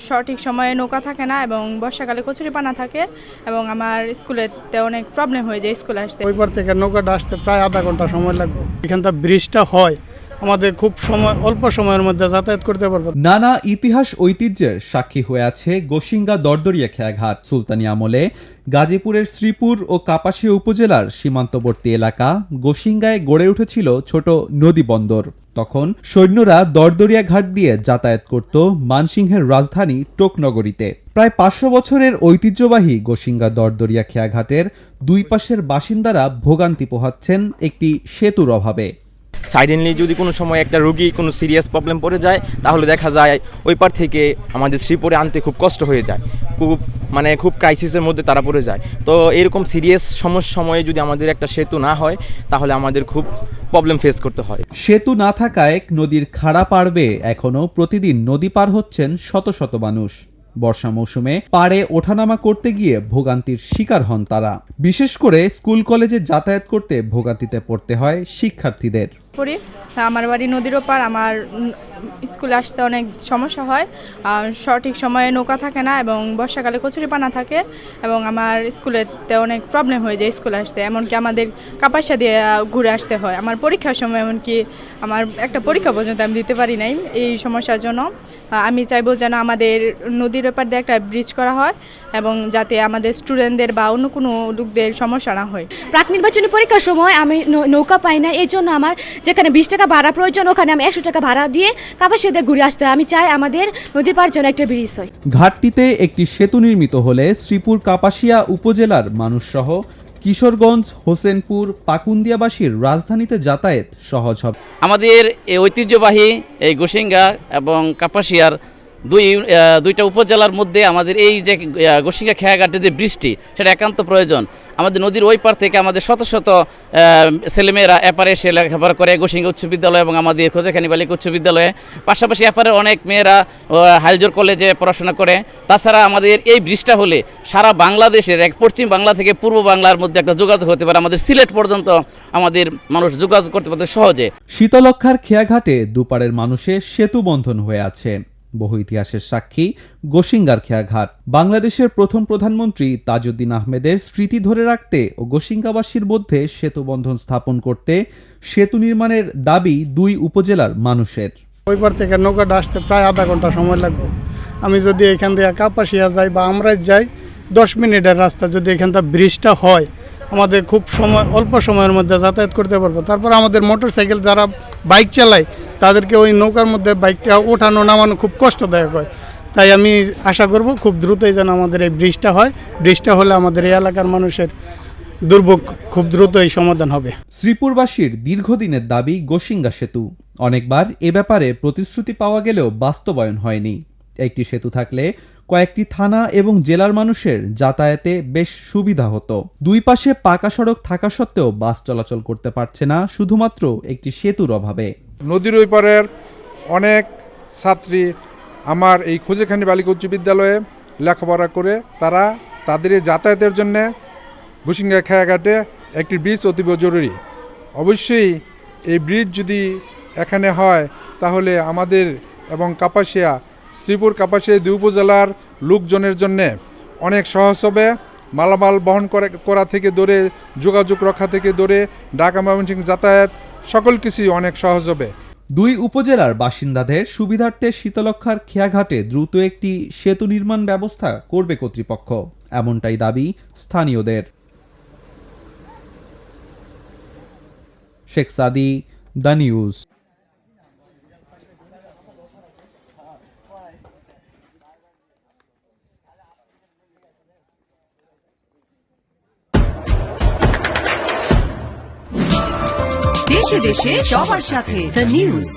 সঠিক সময়ে নৌকা থাকে না এবং বর্ষাকালে কচুরিপানা থাকে এবং আমার স্কুলেতে অনেক প্রবলেম হয়ে যায় স্কুলে আসতে। ওই পার থেকে নৌকাটা আসতে প্রায় আধা ঘন্টা সময় লাগবে। এখানটা ব্রিজটা হয় আমাদের খুব অল্প সময়ের মধ্যে যাতায়াত করতে পারবো। নানা ইতিহাস ঐতিহ্যের সাক্ষী হয়ে আছে গোসিঙ্গা দরদরিয়া খেয়াঘাট। সুলতানি আমলে গাজীপুরের শ্রীপুর ও কাপাসিয়া উপজেলার সীমান্তবর্তী এলাকা গোসিঙ্গায় গড়ে উঠেছিল ছোট নদী বন্দর। তখন সৈন্যরা দরদরিয়া ঘাট দিয়ে যাতায়াত করত মানসিংহের রাজধানী টোকনগরীতে। প্রায় ৫০০ বছরের ঐতিহ্যবাহী গোসিঙ্গা দরদরিয়া খেয়াঘাটের দুই পাশের বাসিন্দারা ভোগান্তি পোহাচ্ছেন একটি সেতুর অভাবে। সাইডেনলি যদি কোনো সময় একটা রোগী কোনো সিরিয়াস প্রবলেম পড়ে যায় তাহলে দেখা যায় ওই পার থেকে আমাদের শ্রীপুরে আনতে খুব কষ্ট হয়ে যায়, খুব ক্রাইসিসের মধ্যে তারা পড়ে যায়। তো এরকম সিরিয়াস সময়ে যদি আমাদের একটা সেতু না হয় তাহলে আমাদের খুব প্রবলেম ফেস করতে হয়। সেতু না থাকায় নদীর খাড়া পাড়বে এখনো প্রতিদিন নদী পার হচ্ছেন শত শত মানুষ। বর্ষা মৌসুমে পাড়ে ওঠানামা করতে গিয়ে ভোগান্তির শিকার হন তারা। বিশেষ করে স্কুল কলেজে যাতায়াত করতে ভোগান্তিতে পড়তে হয় শিক্ষার্থীদের। আমার বাড়ি নদীর ওপার, আমার স্কুলে আসতে অনেক সমস্যা হয়। সঠিক সময়ে নৌকা থাকে না এবং বর্ষাকালে কচুরিপানা থাকে এবং আমার স্কুলেতে অনেক প্রবলেম হয়ে যায় স্কুলে আসতে। এমনকি আমাদের কাপাসিয়া দিয়ে ঘুরে আসতে হয়। আমার পরীক্ষার সময় এমনকি আমার একটা পরীক্ষা পর্যন্ত আমি দিতে পারি নাই এই সমস্যার জন্য। আমি চাইবো যেন আমাদের নদীর ওপার দিয়ে একটা ব্রিজ করা হয় এবং যাতে আমাদের স্টুডেন্টদের বা অন্য কোনো লোকদের সমস্যা না হয়। প্রাক নির্বাচনী পরীক্ষার সময় আমি নৌকা পাই না, এই জন্য আমার যেখানে 20 টাকা ভাড়া প্রয়োজন ওখানে আমি 100 টাকা ভাড়া দিয়ে কাপাসিয়া দিয়ে ঘুরে আসতে হয়। আমি চাই আমাদের নদী পার যেন একটা ব্রিজ হয়। ঘাটটিতে একটি সেতু নির্মিত হলে শ্রীপুর কাপাসিয়া উপজেলার মানুষসহ কিশোরগঞ্জ, হোসেনপুর, পাকুন্দিয়াবাসীর রাজধানীতে যাতায়াত সহজ হবে। আমাদের এই ঐতিহ্যবাহী এই গোসিঙ্গা এবং কাপাসিয়ার দুইটা উপজেলার মধ্যে আমাদের এই যে গোসিঙ্গা খেয়াঘাটের যে বৃষ্টি সেটা একান্ত প্রয়োজন। আমাদের নদীর ওই পার থেকে আমাদের শত শত ছেলেমেয়েরা এপারে এসে লেখাপড়া করে গোসিঙ্গা উচ্চ বিদ্যালয় এবং আমাদের খোঁজাখানি বালিকা উচ্চ বিদ্যালয়ে, পাশাপাশি এপারের অনেক মেয়েরা হাইলজোর কলেজে পড়াশোনা করে। তাছাড়া আমাদের এই ব্রিজটা হলে সারা বাংলাদেশের পশ্চিম বাংলা থেকে পূর্ব বাংলার মধ্যে একটা যোগাযোগ হতে পারে, আমাদের সিলেট পর্যন্ত আমাদের মানুষ যোগাযোগ করতে পারবে সহজে। শীতলক্ষার খেয়াঘাটে দুপারের মানুষের সেতু বন্ধন হয়ে আছে। বহু ইতিহাসের সাক্ষী গোসিঙ্গার খেয়াঘাট। বাংলাদেশের প্রথম প্রধানমন্ত্রী তাজউদ্দিন আহমেদের স্মৃতি ধরে রাখতে ও গোসিঙ্গাবাসীর মধ্যে সেতু বন্ধন স্থাপন করতে সেতু নির্মাণের দাবি দুই উপজেলার মানুষের। ওই পার থেকে নৌকাটা আসতে প্রায় আধা ঘন্টা সময় লাগবে। আমি যদি এখান থেকে কাপাসিয়া যাই বা আমরা যাই 10 মিনিটের রাস্তা, যদি এখানটা ব্রিজটা হয় আমাদের খুব অল্প সময়ের মধ্যে যাতায়াত করতে পারবো। তারপর আমাদের মোটরসাইকেল যারা বাইক চালায় তাদেরকে ওই নৌকার মধ্যে বাইকটা ওঠানো নামানো খুব কষ্টদায়ক হয়। তাই আমি আশা করব খুব দ্রুতই যেন আমাদের এই ব্রিজটা হয়। ব্রিজটা হলে আমাদের এই এলাকার মানুষের দুর্ভোগ খুব দ্রুতই সমাধান হবে। শ্রীপুরবাসীর দীর্ঘদিনের দাবি গোসিঙ্গা সেতু। অনেকবার এ ব্যাপারে প্রতিশ্রুতি পাওয়া গেলেও বাস্তবায়ন হয়নি। একটি সেতু থাকলে কয়েকটি থানা এবং জেলার মানুষের যাতায়াতে বেশ সুবিধা হতো। দুই পাশে পাকা সড়ক থাকা সত্ত্বেও বাস চলাচল করতে পারছে না শুধুমাত্র একটি সেতুর অভাবে। নদীর ওই পারের অনেক ছাত্রী আমার এই খোঁজাখানি বালিকা উচ্চ বিদ্যালয়ে লেখাপড়া করে, তারা তাদের যাতায়াতের জন্যে গোসিঙ্গা খেয়াঘাটে একটি ব্রিজ অতীব জরুরি। অবশ্যই এই ব্রিজ যদি এখানে হয় তাহলে আমাদের এবং কাপাসিয়া, শ্রীপুর কাপাসিয়া দুই উপজেলার লোকজনের জন্যে অনেক সহজ হবে। মালামাল বহন করা থেকে ধরে যোগাযোগ রক্ষা থেকে ধরে ঢাকা ময়মনসিংহ যাতায়াত সকল কিছুই অনেক সহজ হবে। দুই উপজেলার বাসিন্দাদের সুবিধার্থে শীতলক্ষার খেয়াঘাটে দ্রুত একটি সেতু নির্মাণ ব্যবস্থা করবে কর্তৃপক্ষ, এমনটাই দাবি স্থানীয়দের। শেখ সাদি, দ্য নিউজ। দেশে দেশে সবার সাথে দ্য নিউজ।